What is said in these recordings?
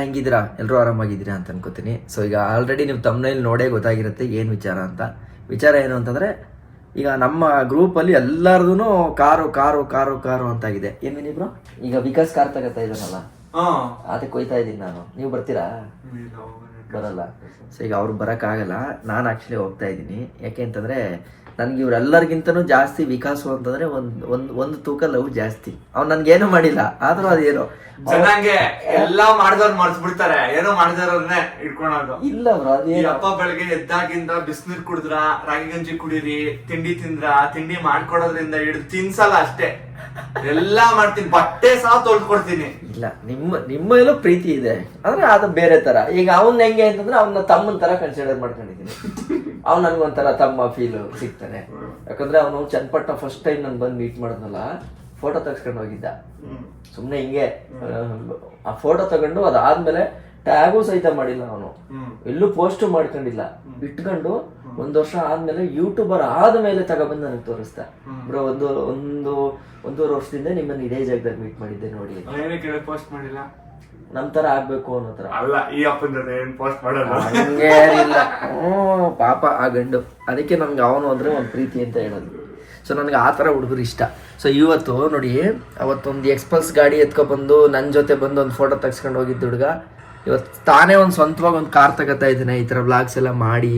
ಹೆಂಗಿದ್ದೀರಾ? ಎಲ್ಲರೂ ಆರಾಮಾಗಿದ್ದೀರಾ ಅಂತ ಅನ್ಕೋತೀನಿ. ಸೊ ಈಗ ಆಲ್ರೆಡಿ ನೀವು ತಮ್ಮನೇಲಿ ನೋಡೇ ಗೊತ್ತಾಗಿರುತ್ತೆ ಏನು ವಿಚಾರ ಅಂತ. ವಿಚಾರ ಏನು ಅಂತಂದರೆ, ಈಗ ನಮ್ಮ ಗ್ರೂಪಲ್ಲಿ ಎಲ್ಲರದೂ ಕಾರು ಕಾರು ಕಾರು ಕಾರು ಅಂತಾಗಿದೆ. ಏನು ವಿನಿಬ್ರು? ಈಗ ವಿಕಾಸ್ ಕಾರ್ ತಗೋತಾ ಇದ್ದಾನಲ್ಲ, ಅದಕ್ಕೆ ಕೊಯ್ತಾ ಇದ್ದೀನಿ ನಾನು. ನೀವು ಬರ್ತೀರಾ? ಬರಲ್ಲ. ಸೊ ಈಗ ಅವ್ರು ಬರೋಕ್ಕಾಗಲ್ಲ, ನಾನು ಆ್ಯಕ್ಚುಲಿ ಹೋಗ್ತಾ ಇದ್ದೀನಿ. ಯಾಕೆ ಅಂತಂದರೆ ನನಗೆ ಇವರೆಲ್ಲರಿಗಿಂತನೂ ಜಾಸ್ತಿ ವಿಕಾಸು ಅಂತಂದರೆ ಒಂದು ತೂಕ ಲವ್ ಜಾಸ್ತಿ. ಅವ್ನು ನನ್ಗೇನು ಮಾಡಿಲ್ಲ, ಆದ್ರೂ ಅದೇನೋ ಚೆನ್ನಾಗೆ ಎಲ್ಲ ಮಾಡಿದವ್ರು ಮರ್ಸ್ಬಿಡ್ತಾರೆ, ಏನೋ ಮಾಡಿದವ್ರನ್ನೇ ಇಟ್ಕೊಳೋದು. ಇಲ್ಲ ಬ್ರೋ, ಅಪ್ಪ ಬೆಳಗ್ಗೆ ಎದ್ದಾಗಿಂದ ಬಿಸಿನೀರ್ ಕುಡಿದ್ರ, ರಾಗಿ ಗಂಜಿ ಕುಡೀರಿ, ತಿಂಡಿ ತಿಂದ್ರ, ತಿಂಡಿ ಮಾಡ್ಕೊಡೋದ್ರಿಂದ ಹಿಡಿದು ತಿನ್ಸಲ್ಲ ಅಷ್ಟೇ, ಎಲ್ಲಾ ಮಾಡ್ತೀನಿ, ಬಟ್ಟೆ ಸಹ ತೊಳ್ಕೊಡ್ತೀನಿ. ಇಲ್ಲ, ನಿಮ್ಮ ಎಲ್ಲೋ ಪ್ರೀತಿ ಇದೆ, ಆದ್ರೆ ಅದು ಬೇರೆ ತರ. ಈಗ ಅವ್ನ್ ಹೆಂಗೆ ಅಂತಂದ್ರೆ ಅವನ ತಮ್ಮನ ತರ ಕನ್ಸಿಡರ್ ಮಾಡ್ಕೊಂಡಿದ್ದೀನಿ. ಅವ್ನು ನನ್ಗೊಂಥರ ತಮ್ಮ ಫೀಲ್ ಸಿಗ್ತಾನೆ. ಯಾಕಂದ್ರೆ ಅವನು ಚನ್ನಪಟ್ಟಣ ಫಸ್ಟ್ ಟೈಮ್ ನಾನು ಬಂದು ಮೀಟ್ ಮಾಡಿದ್ನಲ್ಲ, ಫೋಟೋ ತೆಗ್ಸ್ಕೊಂಡು ಹೋಗಿದ್ದ. ಸುಮ್ನೆ ಹಿಂಗೆ ಆ ಫೋಟೋ ತಗೊಂಡು ಅದಾದ್ಮೇಲೆ ಟ್ಯಾಗೂ ಸಹಿತ ಮಾಡಿಲ್ಲ ಅವನು, ಎಲ್ಲೂ ಪೋಸ್ಟ್ ಮಾಡ್ಕೊಂಡಿಲ್ಲ, ಇಟ್ಕೊಂಡು 1 ವರ್ಷ ಆದ್ಮೇಲೆ ಯೂಟ್ಯೂಬರ್ ಆದ್ಮೇಲೆ ತಗೊಬಂದು ನನಗೆ ತೋರಿಸ್ತಾ. ಬ್ರೋ ಒಂದೂವರೆ ವರ್ಷದಿಂದ ನಿಮ್ಮನ್ನ ಇದೇ ಜಾಗದಾಗ ಮೀಟ್ ಮಾಡಿದ್ದೆ ನೋಡಿ, ಪೋಸ್ಟ್ ಮಾಡಿಲ್ಲ, ನಮ್ ತರ ಆಗ್ಬೇಕು ಅನ್ನೋ ತರ. ಅಲ್ಲ, ಈ ಅಪ್ಪನ ಪೋಸ್ಟ್ ಮಾಡಲ್ಲ, ಹಂಗೇನಿಲ್ಲ. ಪಾಪ ಆ ಗಂಡು, ಅದಕ್ಕೆ ನನ್ಗೆ ಅವನು ಅಂದ್ರೆ ಒಂದು ಪ್ರೀತಿ ಅಂತ ಹೇಳೋದು. ಸೊ ನನಗೆ ಆ ಥರ ಹುಡುಗರು ಇಷ್ಟ. ಸೊ ಇವತ್ತು ನೋಡಿ, ಅವತ್ತೊಂದು ಎಕ್ಸ್ಪಲ್ಸ್ ಗಾಡಿ ಎತ್ಕೊಬಂದು ನನ್ನ ಜೊತೆ ಬಂದು ಒಂದು ಫೋಟೋ ತೆಗ್ಸ್ಕೊಂಡು ಹೋಗಿದ್ದು ಹುಡುಗ, ಇವತ್ತು ತಾನೇ ಒಂದು ಸ್ವಂತವಾಗಿ ಒಂದು ಕಾರ್ ತಗೋತಾ ಇದ್ದಾನೆ. ಈ ಥರ ವ್ಲಾಗ್ಸ್ ಎಲ್ಲ ಮಾಡಿ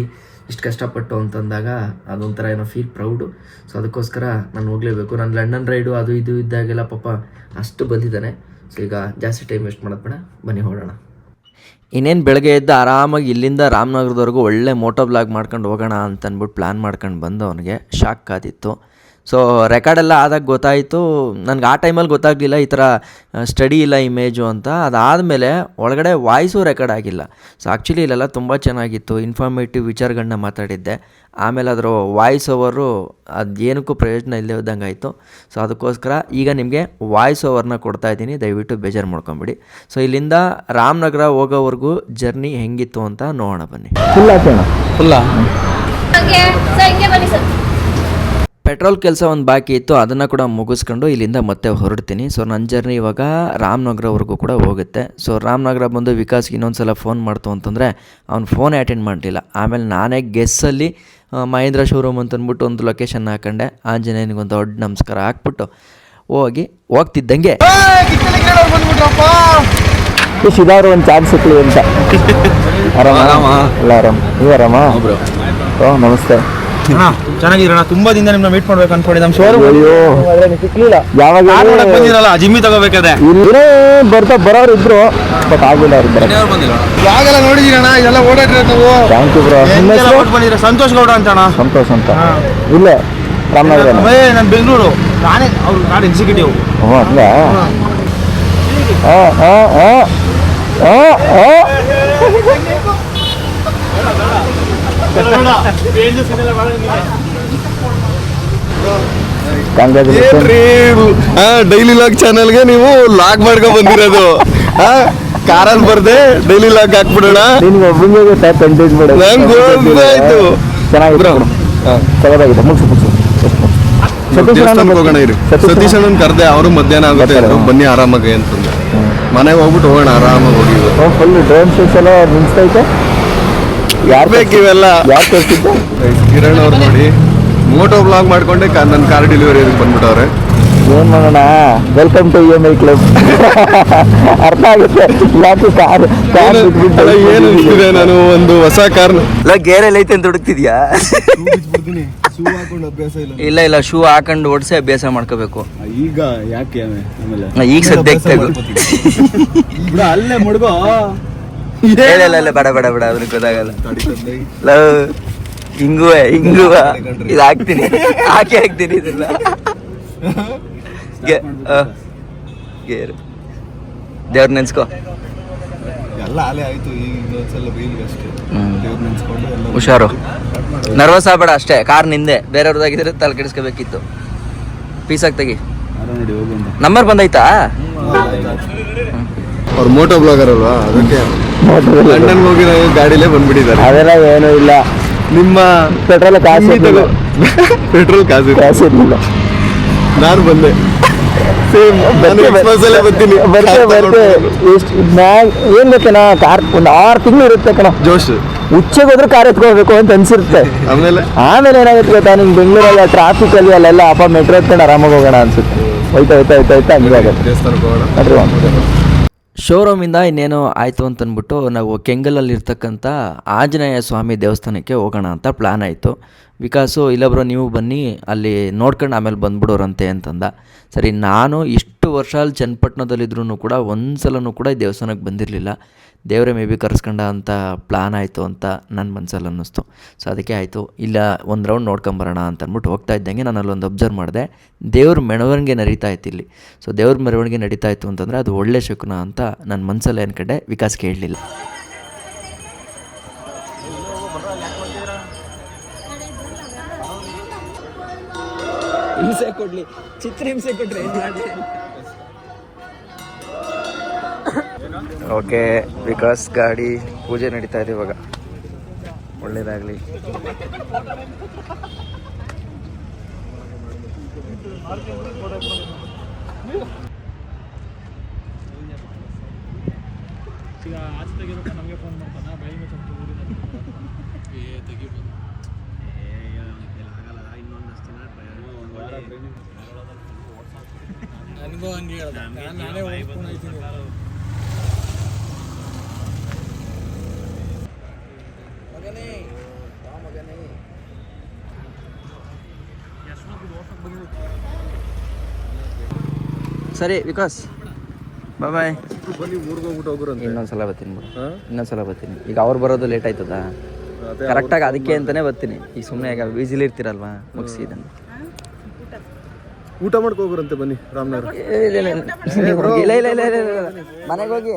ಇಷ್ಟು ಕಷ್ಟಪಟ್ಟು ಅಂತಂದಾಗ ಅದೊಂಥರ ಏನೋ ಫೀಲ್ ಪ್ರೌಡು. ಸೊ ಅದಕ್ಕೋಸ್ಕರ ನಾನು ಹೋಗಲೇಬೇಕು. ನಾನು ಲಂಡನ್ ರೈಡು ಅದು ಇದು ಇದ್ದಾಗೆಲ್ಲ ಪಾಪ ಅಷ್ಟು ಬಂದಿದ್ದಾನೆ. ಸೊ ಈಗ ಜಾಸ್ತಿ ಟೈಮ್ ವೇಸ್ಟ್ ಮಾಡೋದು ಬೇಡ, ಬನ್ನಿ ಹೊರಡೋಣ. ಇನ್ನೇನು ಬೆಳಗ್ಗೆ ಎದ್ದು ಆರಾಮಾಗಿ ಇಲ್ಲಿಂದ ರಾಮನಗರದವರೆಗೂ ಒಳ್ಳೆ ಮೋಟೋ ಬ್ಲಾಗ್ ಮಾಡ್ಕೊಂಡು ಹೋಗೋಣ ಅಂತ ಅಂದ್ಬಿಟ್ಟು ಪ್ಲ್ಯಾನ್ ಮಾಡ್ಕೊಂಡು ಬಂದು ಅವನಿಗೆ ಶಾಕ್ ಆದಿತ್ತು. ಸೊ ರೆಕಾರ್ಡೆಲ್ಲ ಆದಾಗ ಗೊತ್ತಾಯಿತು ನನಗೆ. ಆ ಟೈಮಲ್ಲಿ ಗೊತ್ತಾಗಲಿಲ್ಲ ಈ ಥರ ಸ್ಟಡಿ ಇಲ್ಲ ಇಮೇಜು ಅಂತ. ಅದಾದಮೇಲೆ ಒಳಗಡೆ ವಾಯ್ಸು ರೆಕಾರ್ಡ್ ಆಗಿಲ್ಲ. ಸೊ ಆ್ಯಕ್ಚುಲಿ ಇಲ್ಲೆಲ್ಲ ತುಂಬ ಚೆನ್ನಾಗಿತ್ತು, ಇನ್ಫಾರ್ಮೇಟಿವ್ ವಿಚಾರಗಳನ್ನ ಮಾತಾಡಿದ್ದೆ. ಆಮೇಲೆ ಅದರ ವಾಯ್ಸ್ ಓವರು ಅದೇನಕ್ಕೂ ಪ್ರಯೋಜನ ಇಲ್ಲದೆ ಹೋದಂಗೆ ಆಯಿತು. ಸೊ ಅದಕ್ಕೋಸ್ಕರ ಈಗ ನಿಮಗೆ ವಾಯ್ಸ್ ಓವರ್ನ ಕೊಡ್ತಾಯಿದ್ದೀನಿ, ದಯವಿಟ್ಟು ಬೇಜಾರು ಮಾಡ್ಕೊಂಬಿಡಿ. ಸೊ ಇಲ್ಲಿಂದ ರಾಮನಗರ ಹೋಗೋವರೆಗೂ ಜರ್ನಿ ಹೆಂಗಿತ್ತು ಅಂತ ನೋಡೋಣ ಬನ್ನಿ. ಫುಲ್ಲಾ ಪೆಟ್ರೋಲ್ ಕೆಲಸ ಒಂದು ಬಾಕಿ ಇತ್ತು, ಅದನ್ನು ಕೂಡ ಮುಗಿಸ್ಕೊಂಡು ಇಲ್ಲಿಂದ ಮತ್ತೆ ಹೊರಡ್ತೀನಿ. ಸೊ ನನ್ನ ಜರ್ನಿ ಇವಾಗ ರಾಮನಗರವರೆಗೂ ಕೂಡ ಹೋಗುತ್ತೆ. ಸೊ ರಾಮನಗರ ಬಂದು ವಿಕಾಸ್ಗೆ ಇನ್ನೊಂದು ಸಲ ಫೋನ್ ಮಾಡ್ತು ಅಂತಂದರೆ ಅವ್ನು ಫೋನೇ ಅಟೆಂಡ್ ಮಾಡಲಿಲ್ಲ. ಆಮೇಲೆ ನಾನೇ ಗೆಸ್ಸಲ್ಲಿ ಮಹೇಂದ್ರ ಶೋರೂಮ್ ಅಂತ ಅಂದ್ಬಿಟ್ಟು ಒಂದು ಲೊಕೇಶನ್ ಹಾಕೊಂಡೆ. ಆಂಜನೇಯನಿಗೊಂದು ದೊಡ್ಡ ನಮಸ್ಕಾರ ಹಾಕ್ಬಿಟ್ಟು ಹೋಗ್ತಿದ್ದಂಗೆ ಇದಾದ್ರು ಒಂದು ಚಾನ್ಸ್ ಸಿಕ್ಲಿ ಅಂತ. ಆರಾಮ ಎಲ್ಲ ಆರಾಮ, ನೀವು ಆರಾಮ? ನಮಸ್ತೆ. ಚೆನ್ನಾಗಿರೋಣ, ತುಂಬಾ ದಿನ ನಿಮ್ಮನ್ನ ಮೀಟ್ ಮಾಡ್ಬೇಕು ಅನ್ಕೊಂಡಿದ್ದೆ. ನಮ್ಮ ಶೋರೂಮ್ ಸಿಕ್ಲಿಲ್ಲ, ಯಾವಾಗ ಬಂದಿರಲ್ಲ, ಜಿಮ್ಮಿ ತಗೋಬೇಕಾದ್ರೆ ಬರ್ತಾ ಬರೋರು ಇದ್ರು, ಬಟ್ ಆಗಿಲ್ಲ. ಯಾಗೆಲ್ಲ ನೋಡಿದೀರಣ್ಣ, ಇದೆಲ್ಲ ಓಡಾಡಿರೋದು ನಾವು. Thank you bro. ಬಂದಿರ ಸಂತೋಷ್ ಗೌಡ ಅಂತ ಅಣ್ಣ. ಸಂತೋಷ್ ಅಂತ ಇಲ್ಲೇ ರಾಮನಗರ. ನಾನು ಬೆಂಗಳೂರು, ನಾನೇ ಅವ್ರು ಗಾಡಿ ಎಕ್ಸಿಕ್ಯೂಟಿವ್. ಹಂಗ ಡೈಲಿ ಲಾಗ್ ಚಾನಲ್ಗೆ ನೀವು ಲಾಗ್ ಮಾಡ್ಕೊಂಡ್ ಬಂದಿರೋದು. ಕಾರಲ್ಲಿ ಬರ್ದೆ ಡೈಲಿ ಲಾಗ್ ಹಾಕ್ಬಿಡೋಣ. ನಿನ್ಗೆ ಒಬ್ಬನಿಗೆ ಕಂಟೆಂಟ್ ಮಾಡೋದು ಆಯ್ತು, ಚೆನ್ನಾಗಿದೆ, ಚೆನ್ನಾಗಿದೆ. ಮುಗಿಸು ದೇವಸ್ಥಾನಕ್ಕೆ ಹೋಗೋಣ ಇರಿ. ಸತೀಶ್ ಅಣ್ಣನ್ ಕರ್ದೆ, ಅವರು ಮಧ್ಯಾಹ್ನ ಆಗುತ್ತೆ, ಬನ್ನಿ ಆರಾಮಾಗಿ ಅಂತಂದ್ರೆ ಮನೆಗೆ ಹೋಗ್ಬಿಟ್ಟು ಹೋಗೋಣ ಆರಾಮಾಗಿ ಹೋಗಿ. ಫುಲ್ ಡ್ರೋನ್ ಶೂಸ್ ಎಲ್ಲ ನಿಲ್ಸ್ತೈತೆ. ಯಾರು ಬೇಕು ಇವೆಲ್ಲ? ಯಾರು ತೋರಿಸಿದ್ದು? ಕಿರಣ್ ಅವ್ರು ನೋಡಿ ಮೋಟೋ ಬ್ಲಾಗ್ ಮಾಡ್ಕೊಂಡೆ ನನ್ನ ಕಾರ್ ಡೆಲಿವರಿ ಬಂದ್ಬಿಟ್ಟವ್ರೆ. ಏನ್ ಮಾಡೋಣ, ವೆಲ್ಕಮ್ ಟು EMI ಕ್ಲಬ್. ಅರ್ಥ ಆಗುತ್ತೆ. ಏನು ಇಷ್ಟಿದೆ, ನಾನು ಒಂದು ಹೊಸ ಕಾರ್ ಗೇರಲ್ಲಿ ಐತೆ ಅಂತ ಹುಡುಕ್ತಿದ್ಯಾ? ಇಲ್ಲ ಶೂ ಹಾಕೊಂಡು ಓಡಿಸಿ ಅಭ್ಯಾಸ ಮಾಡ್ಕೋಬೇಕು. ಈಗ ಯಾಕೆ ಆಮೇಲೆ ಈಗ ಸದ್ಯಕ್ಕೆ ಅಲ್ಲೇ ಮುಡ್ಗೋ. ಇಲ್ಲ ಬೇಡ ಅದಕ್ಕೆ ಗೊತ್ತಾಗಲ್ಲ. ಹಿಂಗುವ ಇದು ಹಾಕ್ತೀನಿ ಇದೆಲ್ಲ ಗೇರು. ದೇವ್ರ ನೆನ್ಸ್ಕೋ. ಎಲ್ಲ ಅಲೆ ಆಯ್ತು, ಹುಷಾರು, ನರ್ವಸ್ ಆಗ್ಬೇಡ ಅಷ್ಟೇ. ಕಾರ್ ನಿಂದೆ, ಬೇರೆಯವ್ರದ್ದಾಗಿದ್ರೆ ತಲೆ ಕೆಡಿಸ್ಕೋಬೇಕಿತ್ತು. ಪೀಸಾಗಿ ತೆಗಿ. ನಂಬರ್ ಬಂದೈತಾ? ಅವ್ರು ಮೋಟೋ ಬ್ಲಾಗರ್ ಅಲ್ವಾ, ಅದಕ್ಕೆ ಲಂಡನ್ ಹೋಗಿ ಗಾಡಿಲೇ ಬಂದ್ಬಿಟ್ಟಿದ್ದಾರೆ. ಅದೆಲ್ಲ ಏನೂ ಇಲ್ಲ. ನಿಮ್ಮ ಪೆಟ್ರೋಲ್ ಕಾಸು ಪೆಟ್ರೋಲ್ ಕಾಸು ಇರಲಿಲ್ಲ. ನಾನು ಬಂದೆ ಸೇಮ್ ಅಲ್ಲೇ ಬರ್ತೀನಿ ಬರ್ತೆ ಎಷ್ಟು ಏನ್ ಬೇಕೇನಾ ಕಾರ್ ಒಂದು 6 ತಿಂಗಳು ಇರುತ್ತೆ ಕಣ ಜೋಶ್. ಉಚ್ಚೆಗೆ ಹೋದ್ರೆ ಕಾರ್ ಎತ್ಕೋಬೇಕು ಅಂತ ಅನ್ಸಿರುತ್ತೆ. ಆಮೇಲೆ ಏನಾಗುತ್ತೆ ಗೊತ್ತಾ, ನಿಂಗೆ ಬೆಂಗಳೂರಲ್ಲಿ ಟ್ರಾಫಿಕ್ ಅಲ್ಲಿ ಅಲ್ಲೆಲ್ಲ ಮೆಟ್ರೋ ಎತ್ಕೊಂಡು ಆರಾಮಾಗಿ ಹೋಗೋಣ ಅನ್ಸುತ್ತೆ. ಹೋಯ್ತಾ ಹಂಗೆ ಆಗುತ್ತೆ. ದೇವಸ್ಥಾನಕ್ಕೆ ಹೋಗೋಣ. ಶೋರೂಮಿಂದ ಇನ್ನೇನು ಆಯಿತು ಅಂತಂದ್ಬಿಟ್ಟು ನಾವು ಕೆಂಗಲಲ್ಲಿ ಇರ್ತಕ್ಕಂಥ ಆಂಜನೇಯ ಸ್ವಾಮಿ ದೇವಸ್ಥಾನಕ್ಕೆ ಹೋಗೋಣ ಅಂತ ಪ್ಲ್ಯಾನ್ ಆಯಿತು. ವಿಕಾಸು ಇಲ್ಲೊಬ್ರು ನೀವು ಬನ್ನಿ ಅಲ್ಲಿ ನೋಡ್ಕೊಂಡು ಆಮೇಲೆ ಬಂದ್ಬಿಡೋರಂತೆ ಅಂತಂದ. ಸರಿ, ನಾನು ಇಷ್ಟು ವರ್ಷ ಅಲ್ಲಿ ಚನ್ನಪಟ್ಟಣದಲ್ಲಿದ್ರೂ ಕೂಡ ಒಂದು ಸಲನೂ ಕೂಡ ಈ ದೇವಸ್ಥಾನಕ್ಕೆ ಬಂದಿರಲಿಲ್ಲ. ದೇವರೇ ಮೇ ಬಿ ಕರೆಸ್ಕೊಂಡ ಅಂತ ಪ್ಲ್ಯಾನ್ ಆಯಿತು ಅಂತ ನನ್ನ ಮನಸ್ಸಲ್ಲಿ ಅನ್ನಿಸ್ತು. ಸೊ ಅದಕ್ಕೆ ಆಯಿತು, ಇಲ್ಲ ಒಂದು ರೌಂಡ್ ನೋಡ್ಕೊಂಬರೋಣ ಅಂತ ಅಂದ್ಬಿಟ್ಟು ಹೋಗ್ತಾ ಇದ್ದಂಗೆ ನಾನು ಅಲ್ಲೊಂದು ಅಬ್ಸರ್ವ್ ಮಾಡಿದೆ, ದೇವ್ರ ಮೆರವಣಿಗೆ ನಡೀತಾ ಇತ್ತು ಇಲ್ಲಿ. ಸೊ ದೇವ್ರ ಮೆರವಣಿಗೆ ನಡೀತಾ ಇತ್ತು ಅಂತಂದರೆ ಅದು ಒಳ್ಳೆ ಶಕುನ ಅಂತ ನನ್ನ ಮನಸ್ಸಲ್ಲಿ ಅನ್ಕಂಡೆ. ವಿಕಾಸ್ ಕೇಳಲಿಲ್ಲ. ಹಿಂಸೆ ಕೊಡ್ಲಿ, ಚಿತ್ರ ಹಿಂಸೆ ಕೊಟ್ರೆ ಏನು ಮಾಡಲಿ. ಓಕೆ, ವಿಕಾಸ್ ಗಾಡಿ ಪೂಜೆ ನಡೀತಾ ಇದೆ ಇವಾಗ. ಒಳ್ಳೇದಾಗಲಿ. ಸರಿ ವಿಕಾಸ್, ಬಾಯ್. ಬನ್ನಿ ಊರಿಗೆ ಹೋಗ್ಬಿಟ್ಟು ಹೋಗ್ರಂತೆ. ಇನ್ನೊಂದ್ಸಲ ಬರ್ತೀನಿ ಬಿಡು, ಇನ್ನೊಂದ್ಸಲ ಬರ್ತೀನಿ. ಈಗ ಅವ್ರು ಬರೋದು ಲೇಟ್ ಆಯ್ತದ, ಕರೆಕ್ಟಾಗಿ ಅದಕ್ಕೆ ಅಂತಲೇ ಬರ್ತೀನಿ. ಈಗ ಸುಮ್ಮನೆ ಈಗ ಬಿಸಿಲಿ ಇರ್ತೀರಲ್ವಾ, ಮುಗಿಸಿ ಇದನ್ನು ಊಟ ಮಾಡ್ಕೊ ಹೋಗ್ರಂತೆ. ಬನ್ನಿ ರಾಮನಗರ. ಇಲ್ಲ ಇಲ್ಲ ಇಲ್ಲ ಇಲ್ಲ ಮನೆಗೆ ಹೋಗಿ.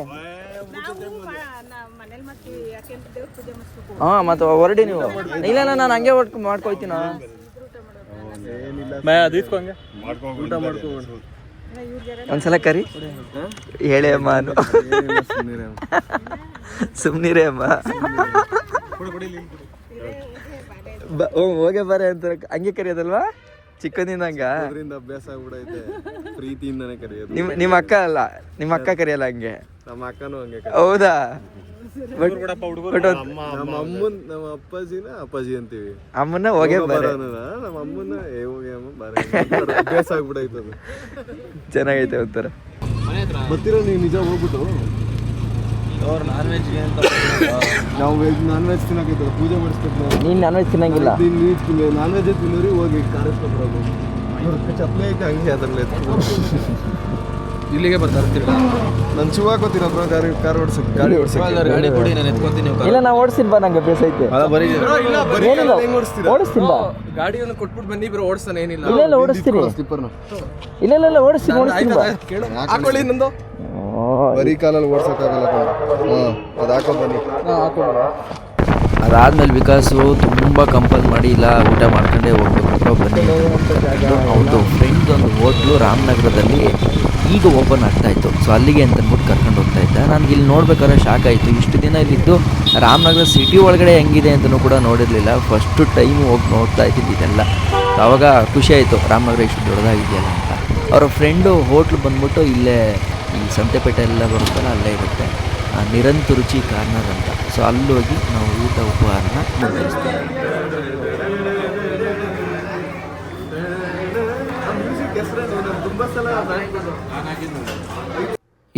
ಹಾಂ, ಮತ್ತು ಹೊರಡಿ ನೀವು. ಇಲ್ಲ ನಾನು ಹಂಗೆ ಮಾಡ್ಕೊಯ್ತೀನ. ಊಟ ಮಾಡ್ಕೊ ಒಂದ್ಸಲ ಕರಿ ಹೇಳಿ ಅಮ್ಮ. ಸುಮ್ನಿರೇ ಅಮ್ಮ. ಹೋಗೇ ಬರ ಅಂತ ಹಂಗೆ ಕರಿಯೋದಲ್ವಾ ಚಿಕ್ಕಂದಿಂದ? ಹಂಗ ಅಭ್ಯಾಸ ಆಗ್ಬಿಡೈತೆ, ಪ್ರೀತಿಯಿಂದನೇ ಕರೆಯೋದು. ನಿಮ್ಮ ಅಕ್ಕ ಅಲ್ಲ, ನಿಮ್ಮ ಅಕ್ಕ ಕರಿಯಲ್ಲ ಹಂಗೆ? ನಮ್ಮ ಅಕ್ಕನೂ ಹಂಗೆ. ಹೌದಾ? ನಮ್ಮ ಅಮ್ಮನ್ ನಮ್ಮ ಅಪ್ಪಾಜಿನ ಅಪ್ಪಾಜಿ ಅಂತೀವಿ. ಅಮ್ಮನ ಹೋಗೇ ಬರ, ನಮ್ಮ ಅಮ್ಮನ ಹೋಗಿ ಅಮ್ಮ ಬರ. ಅಭ್ಯಾಸ ಆಗ್ಬಿಡೈತದು. ಚೆನ್ನಾಗೈತೆ ಒಂಥರ. ಬರ್ತೀರಾ ನೀವು ನಿಜ ಹೋಗ್ಬಿಟ್ಟು? ನಾವು ನಾನ್ ವೆಜ್ ತಿನ್ನಕೈತೆ, ಪೂಜೆ ಮಾಡಿಸ್ಬೇಕು. ನೀನು ನಾನ್ ವೆಜ್ ತಿನ್ನಂಗಿಲ್ಲ? ನಾನ್ ವೆಜ್ ತಿನ್ನೋರಿ ಹೋಗಿ ಕಾರಿಸ್ಕೊಬರೋದು. ಚಪ್ಪಲಿ ಐತೆ ಹಂಗೆ ಅದ್ರಲ್ಲೇ ಇಲ್ಲಿಗೆ ಬರ್ತಾರೆ. ನಾನು ಶೂ ಹಾಕೋತೀರ ಬ್ರೋ, ಕಾರ್ ಓಡಿಸಕ್ಕೆ? ಗಾಡಿ ಗಾಡಿ ಕೊಡಿ, ನಾನು ಎತ್ಕೊಂತೀನಿ. ಇಲ್ಲ, ನಾ ಓಡಿಸ್ತೀನಿ ಬಾ, ನಂಗೆ ಅಭ್ಯಾಸ ಐತೆ. ಓಡಿಸ್ತೀನಿ ಬಾ. ಗಾಡಿಯನ್ನು ಕೊಟ್ಬಿಟ್ಟು ಬನ್ನಿ ಬ್ರೋ, ಓಡಿಸ್ತಾನೆ. ಏನಿಲ್ಲ, ಇಲ್ಲ ಓಡಿಸ್ತೀನಿ. ಇಲ್ಲ ಓಡಿಸ್ತೀನಿ ಬಾ. ಹಾಕೊಳ್ಳಿ ನಂದು. ಬರೀ ಕಾಲಲ್ಲಿ ಓಡ್ಸಕ್ಕಾಗಲ್ಲ. ಅದು ಹಾಕೊಂಡು ಬನ್ನಿ. ಅದಾದ್ಮೇಲೆ ವಿಕಾಸು ತುಂಬ ಕಂಪಲ್ ಮಾಡಿ, ಇಲ್ಲ ಊಟ ಮಾಡ್ಕೊಂಡೇ ಹೋಗ್ಬೇಕು ಬನ್ನಿ. ಅವ್ರದ್ದು ಫ್ರೆಂಡ್ ಒಂದು ಹೋಟ್ಲು ರಾಮನಗರದಲ್ಲಿ ಈಗ ಓಪನ್ ಆಗ್ತಾಯಿತ್ತು. ಸೊ ಅಲ್ಲಿಗೆ ಅಂತಂದ್ಬಿಟ್ಟು ಕರ್ಕೊಂಡು ಹೋಗ್ತಾ ಇದ್ದ. ನನಗೆ ಇಲ್ಲಿ ನೋಡ್ಬೇಕಾದ್ರೆ ಶಾಕ್ ಆಯಿತು. ಇಷ್ಟು ದಿನ ಇಲ್ಲಿದ್ದು ರಾಮನಗರ ಸಿಟಿ ಒಳಗಡೆ ಹೆಂಗಿದೆ ಅಂತಲೂ ಕೂಡ ನೋಡಿರಲಿಲ್ಲ. ಫಸ್ಟು ಟೈಮು ಹೋಗಿ ನೋಡ್ತಾ ಇದ್ದಿದ್ದು ಇದೆಲ್ಲ. ಆವಾಗ ಖುಷಿ ಆಯಿತು, ರಾಮನಗರ ಇಷ್ಟು ದೊಡ್ಡದಾಗಿದೆಯಲ್ಲ ಅಂತ. ಅವರ ಫ್ರೆಂಡು ಹೋಟ್ಲು ಬಂದ್ಬಿಟ್ಟು ಇಲ್ಲೇ ಈ ಸಂತೆಪೇಟೆ ಎಲ್ಲ ಬರುತ್ತಲ್ಲ, ಅಲ್ಲೇ ಇರುತ್ತೆ, ನಿರಂತರ ರುಚಿ ಕಾರ್ನರ್ ಅಂತ. ಸೊ ಅಲ್ಲೋಗಿ ನಾವು ಊಟ ಉಪಹಾರನ ಮುಂದುವರಿಸ್ತೀವಿ.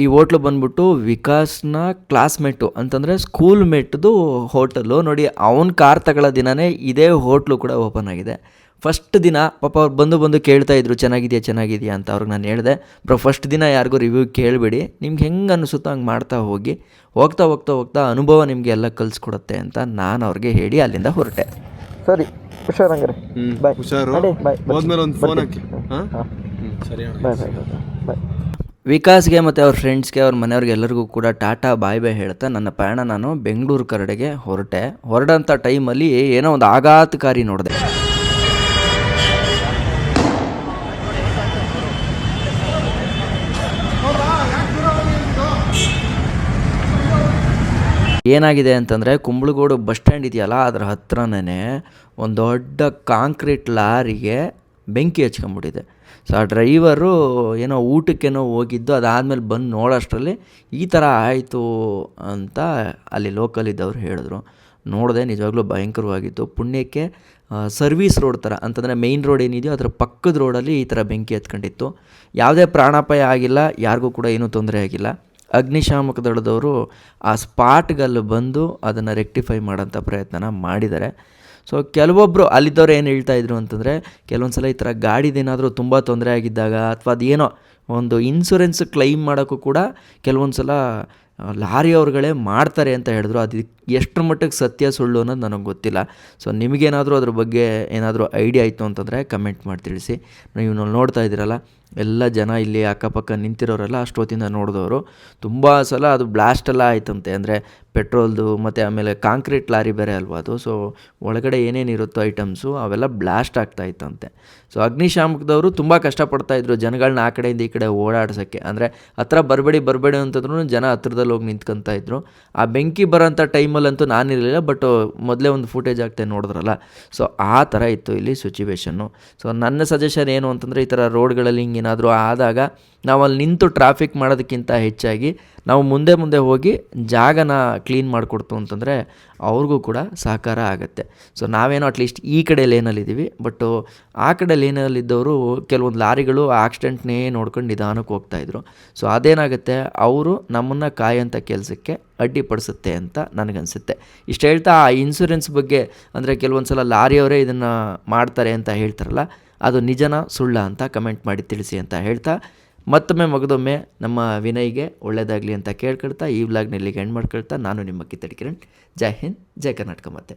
ಈ ಹೋಟ್ಲು ಬಂದ್ಬಿಟ್ಟು ವಿಕಾಸ್ನ ಕ್ಲಾಸ್ಮೇಟು ಅಂತಂದರೆ ಸ್ಕೂಲ್ ಮೇಟ್ದು ಹೋಟೆಲು ನೋಡಿ. ಅವನ ಕಾರ್ ತಗೊಳ್ಳೋ ದಿನವೇ ಇದೇ ಹೋಟ್ಲು ಕೂಡ ಓಪನ್ ಆಗಿದೆ. ಫಸ್ಟ್ ದಿನ ಪಾಪ ಅವ್ರು ಬಂದು ಕೇಳ್ತಾಯಿದ್ರು ಚೆನ್ನಾಗಿದೆಯಾ ಅಂತ. ಅವ್ರಿಗೆ ನಾನು ಹೇಳಿದೆ, ಬ್ರೋ ಫಸ್ಟ್ ದಿನ ಯಾರಿಗೂ ರಿವ್ಯೂ ಕೇಳಿಬಿಡಿ, ನಿಮ್ಗೆ ಹೆಂಗೆ ಅನಿಸುತ್ತೋ ಹಂಗೆ ಮಾಡ್ತಾ ಹೋಗಿ, ಹೋಗ್ತಾ ಅನುಭವ ನಿಮಗೆ ಎಲ್ಲ ಕಲಿಸ್ಕೊಡುತ್ತೆ ಅಂತ ನಾನು ಅವ್ರಿಗೆ ಹೇಳಿ ಅಲ್ಲಿಂದ ಹೊರಟೆ. ಸರಿ, ಹುಷಾರು ಹಂಗಾರೆ. ಬಾಯ್. ಹುಷಾರು. ಬಾಯ್. ಹೋದ್ಮೇಲೆ ಒಂದು ಫೋನ್ ಹಾಕಿ. ಸರಿ, ಬಾಯ್. ವಿಕಾಸ್ಗೆ ಮತ್ತು ಅವ್ರ ಫ್ರೆಂಡ್ಸ್ಗೆ, ಅವ್ರ ಮನೆಯವ್ರಿಗೆ ಎಲ್ಲರಿಗೂ ಕೂಡ ಟಾಟಾ ಬಾಯ್ ಹೇಳ್ತಾ ನನ್ನ ಪ್ರಯಾಣ ನಾನು ಬೆಂಗಳೂರು ಕಡೆಗೆ ಹೊರಡಂಥ ಟೈಮಲ್ಲಿ ಏನೋ ಒಂದು ಆಘಾತಕಾರಿ ನೋಡಿದೆ. ಏನಾಗಿದೆ ಅಂತಂದರೆ, ಕುಂಬಳಗೋಡು ಬಸ್ ಸ್ಟ್ಯಾಂಡ್ ಇದೆಯಲ್ಲ, ಅದರ ಹತ್ರನೇ ಒಂದು ದೊಡ್ಡ ಕಾಂಕ್ರೀಟ್ ಲಾರಿಗೆ ಬೆಂಕಿ ಹಚ್ಕೊಂಡ್ಬಿಟ್ಟಿದೆ. ಸೊ ಆ ಡ್ರೈವರು ಏನೋ ಊಟಕ್ಕೇನೋ ಹೋಗಿದ್ದು, ಅದಾದಮೇಲೆ ಬಂದು ನೋಡೋಷ್ಟರಲ್ಲಿ ಈ ಥರ ಆಯಿತು ಅಂತ ಅಲ್ಲಿ ಲೋಕಲ್ ಇದ್ದವ್ರು ಹೇಳಿದ್ರು. ನೋಡಿದೆ, ನಿಜವಾಗ್ಲೂ ಭಯಂಕರವಾಗಿತ್ತು. ಪುಣ್ಯಕ್ಕೆ ಸರ್ವೀಸ್ ರೋಡ್ ಥರ ಅಂತಂದರೆ ಮೇಯ್ನ್ ರೋಡ್ ಏನಿದೆಯೋ ಅದರ ಪಕ್ಕದ ರೋಡಲ್ಲಿ ಈ ಥರ ಬೆಂಕಿ ಹತ್ಕೊಂಡಿತ್ತು. ಯಾವುದೇ ಪ್ರಾಣಾಪಾಯ ಆಗಿಲ್ಲ, ಯಾರಿಗೂ ಕೂಡ ಏನೂ ತೊಂದರೆ ಆಗಿಲ್ಲ. ಅಗ್ನಿಶಾಮಕ ದಳದವರು ಆ ಸ್ಪಾಟ್ಗಲ್ಲಿ ಬಂದು ಅದನ್ನು ರೆಕ್ಟಿಫೈ ಮಾಡೋಂಥ ಪ್ರಯತ್ನನ ಮಾಡಿದ್ದಾರೆ. ಸೊ ಕೆಲವೊಬ್ಬರು ಅಲ್ಲಿದ್ದವ್ರು ಏನು ಹೇಳ್ತಾಯಿದ್ರು ಅಂತಂದರೆ, ಕೆಲವೊಂದು ಸಲ ಈ ಥರ ಗಾಡಿದೇನಾದರೂ ತುಂಬ ತೊಂದರೆ ಆಗಿದ್ದಾಗ ಅಥವಾ ಅದೇನೋ ಒಂದು ಇನ್ಶೂರೆನ್ಸ್ ಕ್ಲೈಮ್ ಮಾಡೋಕ್ಕೂ ಕೂಡ ಕೆಲವೊಂದು ಸಲ ಲಾರಿಯವ್ರುಗಳೇ ಮಾಡ್ತಾರೆ ಅಂತ ಹೇಳಿದ್ರು. ಅದು ಎಷ್ಟರ ಮಟ್ಟಿಗೆ ಸತ್ಯ ಸುಳ್ಳು ಅನ್ನೋದು ನನಗೆ ಗೊತ್ತಿಲ್ಲ. ಸೊ ನಿಮಗೇನಾದರೂ ಅದ್ರ ಬಗ್ಗೆ ಏನಾದರೂ ಐಡಿಯಾ ಇತ್ತು ಅಂತಂದರೆ ಕಮೆಂಟ್ ಮಾಡಿ ತಿಳಿಸಿ. ನೀವು ನೋಡ್ತಾ ಇದ್ದೀರಲ್ಲ, ಎಲ್ಲ ಜನ ಇಲ್ಲಿ ಅಕ್ಕಪಕ್ಕ ನಿಂತಿರೋರೆಲ್ಲ ಅಷ್ಟೊತ್ತಿಂದ ನೋಡಿದವರು. ತುಂಬ ಸಲ ಅದು ಬ್ಲಾಸ್ಟೆಲ್ಲ ಆಯ್ತಂತೆ. ಅಂದರೆ ಪೆಟ್ರೋಲ್ದು ಮತ್ತು ಆಮೇಲೆ ಕಾಂಕ್ರೀಟ್ ಲಾರಿ ಬೇರೆ ಅಲ್ವಾ ಅದು. ಸೊ ಒಳಗಡೆ ಏನೇನಿರುತ್ತೋ ಐಟಮ್ಸು ಅವೆಲ್ಲ ಬ್ಲಾಸ್ಟ್ ಆಗ್ತಾಯಿತ್ತಂತೆ. ಸೊ ಅಗ್ನಿಶಾಮಕದವರು ತುಂಬ ಕಷ್ಟಪಡ್ತಾಯಿದ್ರು ಜನಗಳನ್ನ ಆ ಕಡೆಯಿಂದ ಈ ಕಡೆ ಓಡಾಡ್ಸೋಕ್ಕೆ. ಅಂದರೆ ಹತ್ರ ಬರಬೇಡಿ ಅಂತಂದ್ರೂ ಜನ ಹತ್ರದಲ್ಲಿ ಹೋಗಿ ನಿಂತ್ಕೊತಾ ಇದ್ರು. ಆ ಬೆಂಕಿ ಬರೋಂಥ ಟೈಮಲ್ಲಂತೂ ನಾನಿರಲಿಲ್ಲ, ಬಟ್ ಮೊದಲೇ ಒಂದು ಫುಟೇಜ್ ಆಗ್ತಾ ನೋಡಿದ್ರಲ್ಲ. ಸೊ ಆ ಥರ ಇತ್ತು ಇಲ್ಲಿ ಸಿಚುವೇಶನ್ನು. ಸೊ ನನ್ನ ಸಜೆಷನ್ ಏನು ಅಂತಂದರೆ, ಈ ಥರ ರೋಡ್ಗಳಲ್ಲಿ ಹಿಂಗೇನಾದರೂ ಆದಾಗ ನಾವು ಅಲ್ಲಿ ನಿಂತು ಟ್ರಾಫಿಕ್ ಮಾಡೋದಕ್ಕಿಂತ ಹೆಚ್ಚಾಗಿ ನಾವು ಮುಂದೆ ಹೋಗಿ ಜಾಗನ ಕ್ಲೀನ್ ಮಾಡಿಕೊಡ್ತು ಅಂತಂದರೆ ಅವ್ರಿಗೂ ಕೂಡ ಸಹಕಾರ ಆಗುತ್ತೆ. ಸೊ ನಾವೇನೋ ಅಟ್ಲೀಸ್ಟ್ ಈ ಕಡೆ ಲೇನಲ್ಲಿದ್ದೀವಿ, ಬಟ್ಟು ಆ ಕಡೆ ಲೇನಲ್ಲಿದ್ದವರು ಕೆಲವೊಂದು ಲಾರಿಗಳು ಆಕ್ಸಿಡೆಂಟ್ನೇ ನೋಡ್ಕೊಂಡು ನಿಧಾನಕ್ಕೆ ಹೋಗ್ತಾಯಿದ್ರು. ಸೊ ಅದೇನಾಗುತ್ತೆ, ಅವರು ನಮ್ಮನ್ನು ಕಾಯೋಂಥ ಕೆಲಸಕ್ಕೆ ಅಡ್ಡಿಪಡಿಸುತ್ತೆ ಅಂತ ನನಗನ್ಸುತ್ತೆ. ಇಷ್ಟು ಹೇಳ್ತಾ ಆ ಇನ್ಶೂರೆನ್ಸ್ ಬಗ್ಗೆ, ಅಂದರೆ ಕೆಲವೊಂದು ಸಲ ಲಾರಿಯವರೇ ಇದನ್ನು ಮಾಡ್ತಾರೆ ಅಂತ ಹೇಳ್ತಾರಲ್ಲ, ಅದು ನಿಜನ ಸುಳ್ಳ ಅಂತ ಕಮೆಂಟ್ ಮಾಡಿ ತಿಳಿಸಿ ಅಂತ ಹೇಳ್ತಾ, ಮಗದೊಮ್ಮೆ ನಮ್ಮ ವಿನಯ್ಗೆ ಒಳ್ಳೆಯದಾಗಲಿ ಅಂತ ಕೇಳ್ಕೊಳ್ತಾ ಈ ವ್ಲಾಗ್ನ ಇಲ್ಲಿಗೆ ಎಂಡ್ ಮಾಡ್ಕೊಳ್ತಾ, ನಾನು ನಿಮ್ಮ ಕಿತ್ತಡಿ ಕಿರಣ್. ಜೈ ಹಿಂದ್, ಜೈ ಕರ್ನಾಟಕ. ಮತ್ತೆ